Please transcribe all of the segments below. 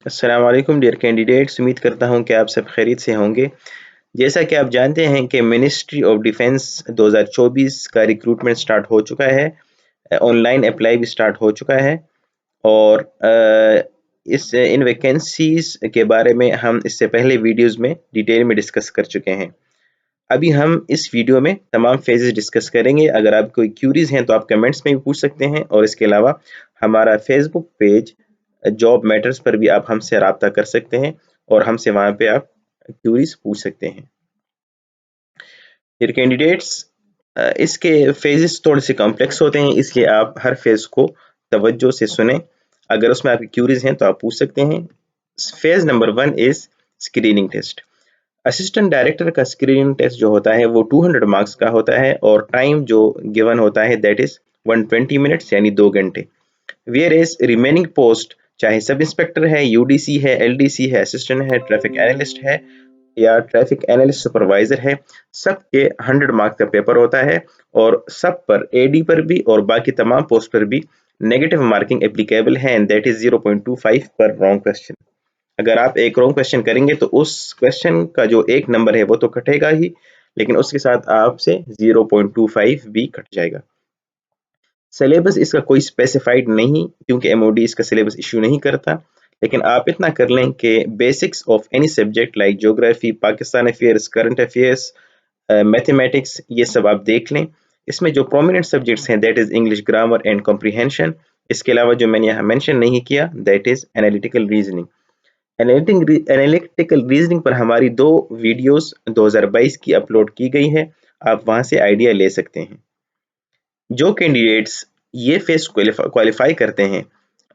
अस्सलाम वालेकुम dear candidates. उम्मीद करता हूं कि आप सब खैरियत से होंगे। जैसा कि आप जानते हैं कि मिनिस्ट्री ऑफ डिफेंस 2024 का रिक्रूटमेंट स्टार्ट हो चुका है। ऑनलाइन अप्लाई भी स्टार्ट हो चुका है और इस इन वैकेंसीज के बारे में हम इससे पहले वीडियोस में डिटेल में डिस्कस कर चुके हैं। अभी हम इस वीडियो में तमाम फेजेस डिस्कस करेंगे। अगर आप कोई क्यूरीज हैं तो आप कमेंट्स में भी पूछ सकते हैं और इसके अलावा हमारा फेसबुक पेज जॉब मैटर्स पर भी आप हमसे रब्ता कर सकते हैं और हमसे वहां पे आप क्यूरीज पूछ सकते हैं। फिर कैंडिडेट्स, इसके फेजेस थोड़े से कॉम्प्लेक्स होते हैं, इसलिए आप हर फेज को तवज्जो से सुने। अगर उसमें आपकी क्यूरीज हैं तो आप पूछ सकते हैं। Phase number 1 is screening test. Assistant director का स्क्रीनिंग टेस्ट जो होता है वो 200 मार्क्स का होता है और टाइम जो गिवन होता है दैट इज 120 मिनट्स यानी 2 घंटे। वेयर इज रिमेनिंग पोस्ट, चाहे सब इंस्पेक्टर है, यूडीसी है, एलडीसी है, असिस्टेंट है, ट्रैफिक एनालिस्ट है या ट्रैफिक एनालिस्ट सुपरवाइजर है, सबके 100 मार्क्स का पेपर होता है और सब पर एडी पर भी और बाकी तमाम पोस्ट पर भी नेगेटिव मार्किंग एप्लीकेबल है एंड दैट इज 0.25 पर रॉन्ग क्वेश्चन। अगर आप एक रॉन्ग क्वेश्चन करेंगे तो उस क्वेश्चन का जो एक नंबर है वो तो कटेगा ही, लेकिन उसके साथ आपसे 0.25 भी कट जाएगा। सिलेबस इसका कोई स्पेसिफाइड नहीं क्योंकि एमओडी इसका सिलेबस इशू नहीं करता, लेकिन आप इतना कर लें कि basics of any subject like geography, Pakistan affairs, current affairs, mathematics, ये सब आप देख लें। इसमें जो प्रोमिनेंट सब्जेक्ट्स हैं that is English grammar and comprehension. इसके अलावा जो मैंने यहाँ मेंशन नहीं किया that is analytical reasoning. Analytical reasoning पर हमारी 2 वीडियोस 2022 की अपलोड की गई है, आप वहां से आइडिया ले सकते हैं। जो कैंडिडेट्स ये फेस क्वालिफाई करते हैं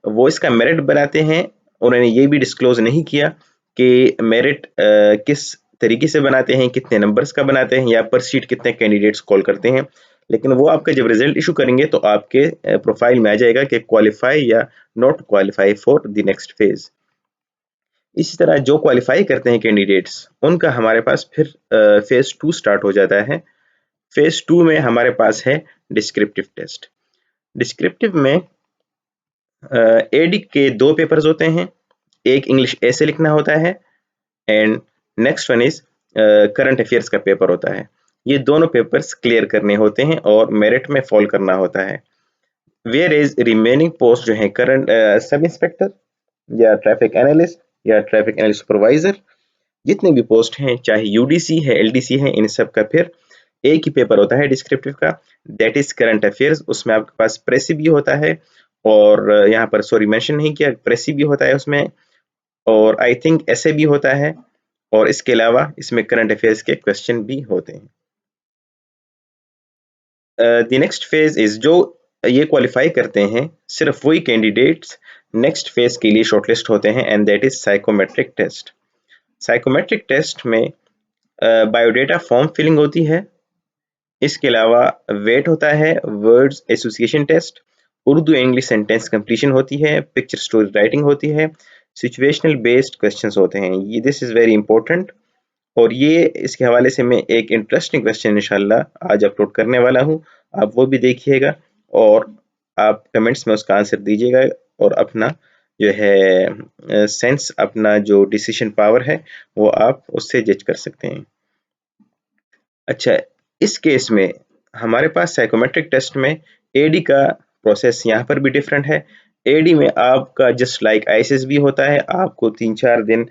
वो इसका मेरिट बनाते हैं। उन्होंने ये भी डिस्क्लोज नहीं किया कि मेरिट किस तरीके से बनाते हैं, कितने नंबर्स का बनाते हैं या पर सीट कितने कैंडिडेट्स कॉल करते हैं, लेकिन वो आपका जब रिजल्ट इशू करेंगे तो आपके प्रोफाइल में आ जाएगा कि क्वालिफाई या not qualify for the next phase. इसी तरह जो क्वालिफाई करते हैं कैंडिडेट्स उनका हमारे पास फिर फेज 2 स्टार्ट हो जाता है। फेज 2 में हमारे पास है डिस्क्रिप्टिव टेस्ट। डिस्क्रिप्टिव में एडी के 2 पेपर्स होते हैं, एक इंग्लिश ऐसे लिखना होता है and next one is current affairs का पेपर होता है। ये दोनों पेपर्स क्लियर करने होते हैं और मेरिट में फॉल करना होता है। वेयर इज रिमेनिंग पोस्ट जो है करंट सब इंस्पेक्टर या ट्रैफिक एनालिस्ट या ट्रैफिक एनालिस्ट सुपरवाइजर, जितने भी पोस्ट हैं चाहे यूडीसी है, एलडीसी है, इन सब का फिर एक ही पेपर होता है डिस्क्रिप्टिव का, दैट इज करंट अफेयर्स। उसमें आपके पास प्रेसी भी होता है और यहाँ पर सॉरी मेंशन नहीं किया, प्रेसी भी होता है उसमें और आई थिंक ऐसे भी होता है और इसके अलावा इसमें करंट अफेयर्स के क्वेश्चन भी होते हैं। द नेक्स्ट फेज इज जो ये क्वालिफाई करते हैं सिर्फ वही कैंडिडेट्स नेक्स्ट फेज के लिए शॉर्टलिस्ट होते हैं and that is psychometric test. Psychometric test में बायोडेटा फॉर्म फिलिंग होती है, इसके अलावा वेट होता है, words association test, Urdu English sentence completion होती है, पिक्चर स्टोरी राइटिंग होती है, सिचुएशनल बेस्ड क्वेश्चंस होते हैं। ये दिस इज़ वेरी इंपॉर्टेंट और ये इसके हवाले से मैं एक इंटरेस्टिंग क्वेश्चन इंशाल्लाह आज अपलोड करने वाला हूँ, आप वो भी देखिएगा और आप कमेंट्स में उसका आंसर दीजिएगा और अपना जो है सेंस, अपना जो डिसीजन पावर है वो आप उससे जज कर सकते हैं। अच्छा, इस केस में हमारे पास साइकोमेट्रिक टेस्ट में एडी का प्रोसेस यहाँ पर भी डिफरेंट है। एडी में आपका जस्ट लाइक आईसीएस भी होता है, आपको 3-4 दिन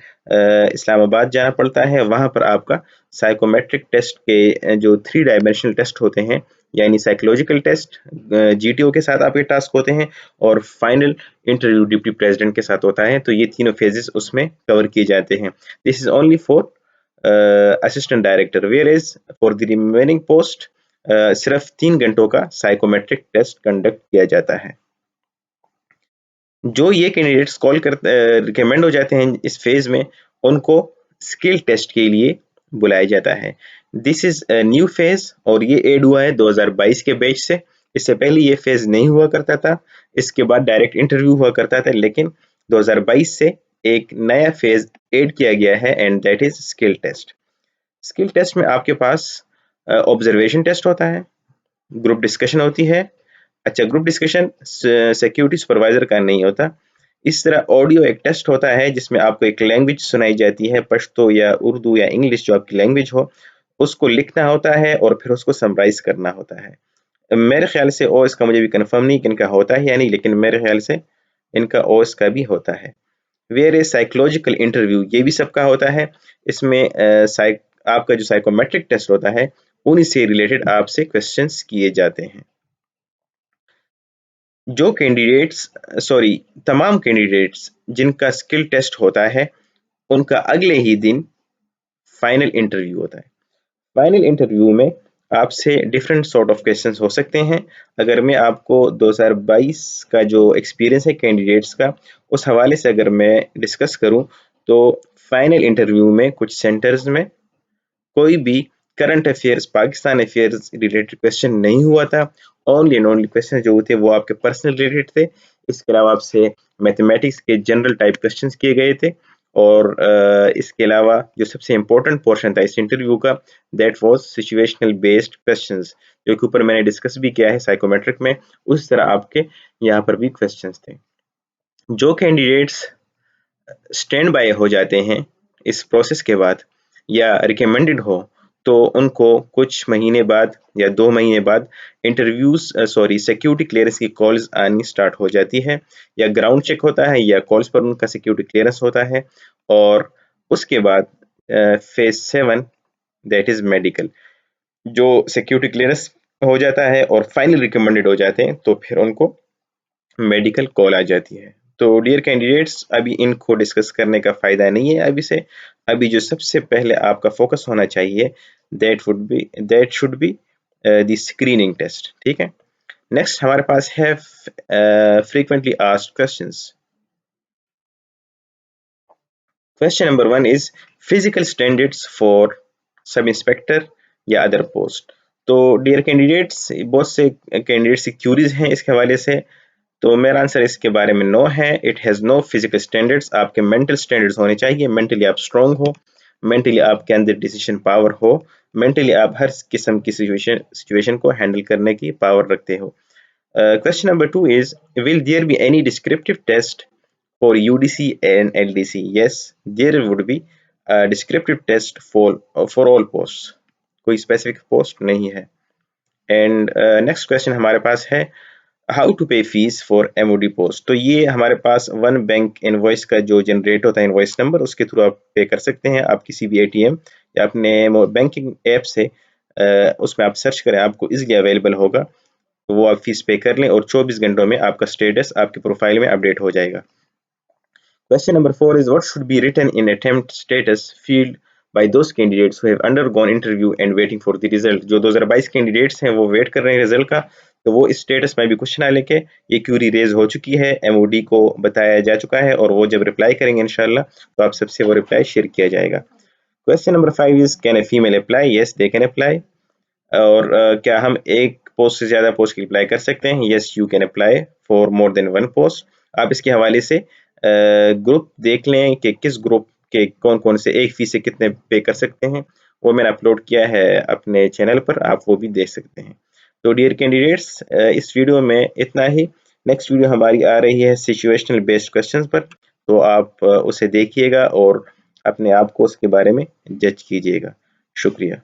इस्लामाबाद जाना पड़ता है, वहाँ पर आपका साइकोमेट्रिक टेस्ट के जो 3 डायमेंशनल टेस्ट होते हैं यानी साइकोलॉजिकल टेस्ट, जीटीओ के साथ आपके टास्क होते हैं और फाइनल इंटरव्यू डिप्टी प्रेसिडेंट के साथ होता है, तो ये तीनों फेजेस उसमें कवर किए जाते हैं। This is only for assistant director, where is for the remaining post सिर्फ 3 घंटों का साइकोमेट्रिक टेस्ट कंडक्ट किया जाता है। जो ये कैंडिडेट्स कॉल कर रिकमेंड हो जाते हैं इस फेज में उनको स्किल टेस्ट के लिए बुलाया जाता है। दिस इज न्यू फेज और ये एड हुआ है 2022 के बैच से। इससे पहले ये फेज नहीं हुआ करता था, इसके बाद डायरेक्ट इंटरव्यू हुआ करता था, लेकिन 2022 से एक नया फेज ऐड किया गया है and that is skill test. Skill test में आपके पास ऑब्जर्वेशन टेस्ट होता है, ग्रुप डिस्कशन होती है। अच्छा, ग्रुप डिस्कशन सिक्योरिटी सुपरवाइजर का नहीं होता, इस तरह ऑडियो एक टेस्ट होता है जिसमें आपको एक लैंग्वेज सुनाई जाती है, पश्तो या उर्दू या इंग्लिश जो आपकी लैंग्वेज हो, उसको लिखना होता है और फिर उसको समराइज करना होता है। मेरे ख्याल से ओ इसका मुझे भी कंफर्म नहीं कि इनका होता है या नहीं, लेकिन मेरे ख्याल से इनका ओ इसका भी होता है। वेयर ए साइकोलॉजिकल इंटरव्यू ये भी सबका होता है। इसमें आपका जो साइकोमेट्रिक टेस्ट होता है उन्हीं से रिलेटेड आपसे क्वेश्चंस किए जाते हैं। जो कैंडिडेट्स सॉरी तमाम कैंडिडेट्स जिनका स्किल टेस्ट होता है उनका अगले ही दिन फाइनल इंटरव्यू होता है। फाइनल इंटरव्यू में आपसे डिफरेंट सॉर्ट ऑफ क्वेश्चंस हो सकते हैं। अगर मैं आपको 2022 का जो एक्सपीरियंस है कैंडिडेट्स का उस हवाले से अगर मैं डिस्कस करूं तो फाइनल इंटरव्यू में कुछ सेंटर्स में कोई भी current affairs Pakistan affairs related question नहीं हुआ था। ओनली एंड ओनली क्वेश्चन जो थे वो आपके पर्सनल रिलेटेड थे। इसके अलावा आपसे मैथमेटिक्स के जनरल टाइप क्वेश्चंस किए गए थे और इसके अलावा जो सबसे इंपॉर्टेंट पोर्शन था इस इंटरव्यू का that was situational based questions जो कि ऊपर मैंने डिस्कस भी किया है साइकोमेट्रिक में। उस तरह आपके यहाँ पर भी क्वेश्चंस थे। जो कैंडिडेट्स स्टैंड बाय हो जाते हैं इस प्रोसेस के बाद या रिकमेंडेड हो तो उनको कुछ महीने बाद या 2 महीने बाद इंटरव्यूज सिक्योरिटी क्लियरेंस की कॉल्स आनी स्टार्ट हो जाती है या ग्राउंड चेक होता है या कॉल्स पर उनका सिक्योरिटी क्लियरेंस होता है और उसके बाद फेज 7 दैट इज मेडिकल जो सिक्योरिटी क्लियरेंस हो जाता है और फाइनल रिकमेंडेड हो जाते हैं तो फिर उनको मेडिकल कॉल आ जाती है। तो डियर कैंडिडेट्स अभी इनको डिस्कस करने का फ़ायदा नहीं है अभी से। अभी जो सबसे पहले आपका फोकस होना चाहिए that should be the screening test. ठीक है। नेक्स्ट हमारे पास है frequently asked questions. Question number 1 is physical standards for sub inspector या अदर पोस्ट। तो डियर कैंडिडेट्स बहुत से कैंडिडेट्स की क्यूरीज हैं इसके हवाले से। तो मेरा आंसर इसके बारे में नो है। It has no physical standards. आपके मेंटल स्टैंडर्ड्स होने चाहिए। मेंटली आप स्ट्रांग हो, मेंटली आपके अंदर डिसीजन पावर हो, मेंटली आप हर किस्म की सिचुएशन को हैंडल करने की पावर रखते हो। Question number 2 is will there be any descriptive test for UDC and LDC? Yes, there would be a descriptive test for all posts. कोई specific post नहीं है। एंड नेक्स्ट क्वेश्चन हमारे पास है हाउ टू पे fees for MoD post. तो ये हमारे पास वन बैंक इनवॉइस का जो जनरेट होता है इनवॉइस नंबर उसके थ्रू आप पे कर सकते हैं। आप किसी भी एटीएम या अपने बैंकिंग ऐप से उसमें आप सर्च करें आपको इजीली अवेलेबल होगा। तो वो आप फीस पे कर लें और 24 घंटों में आपका स्टेटस आपके प्रोफाइल में अपडेट हो जाएगा। Question number 4 is what should be written in attempt status field by those candidates who have undergone interview and waiting for the result। जो 2022 कैंडिडेट्स हैं वो वेट कर रहे हैं रिजल्ट का, तो वो इस स्टेटस में भी कुछ ना लिखे। ये क्यूरी रेज हो चुकी है, एमओडी को बताया जा चुका है और वो जब रिप्लाई करेंगे इंशाल्लाह तो आप सबसे वो रिप्लाई शेयर किया जाएगा। Question number 5 is can a female apply? Yes they can apply. और क्या हम एक पोस्ट से ज़्यादा पोस्ट की अप्लाई कर सकते हैं? Yes you can apply for more than one post. आप इसके हवाले से ग्रुप देख लें कि किस ग्रुप के कौन कौन से एक फीस से कितने पे कर सकते हैं। वो मैंने अपलोड किया है अपने चैनल पर, आप वो भी देख सकते हैं। तो डियर कैंडिडेट्स इस वीडियो में इतना ही। नेक्स्ट वीडियो हमारी आ रही है सिचुएशनल बेस्ड क्वेश्चंस पर, तो आप उसे देखिएगा और अपने आप को उसके बारे में जज कीजिएगा। शुक्रिया।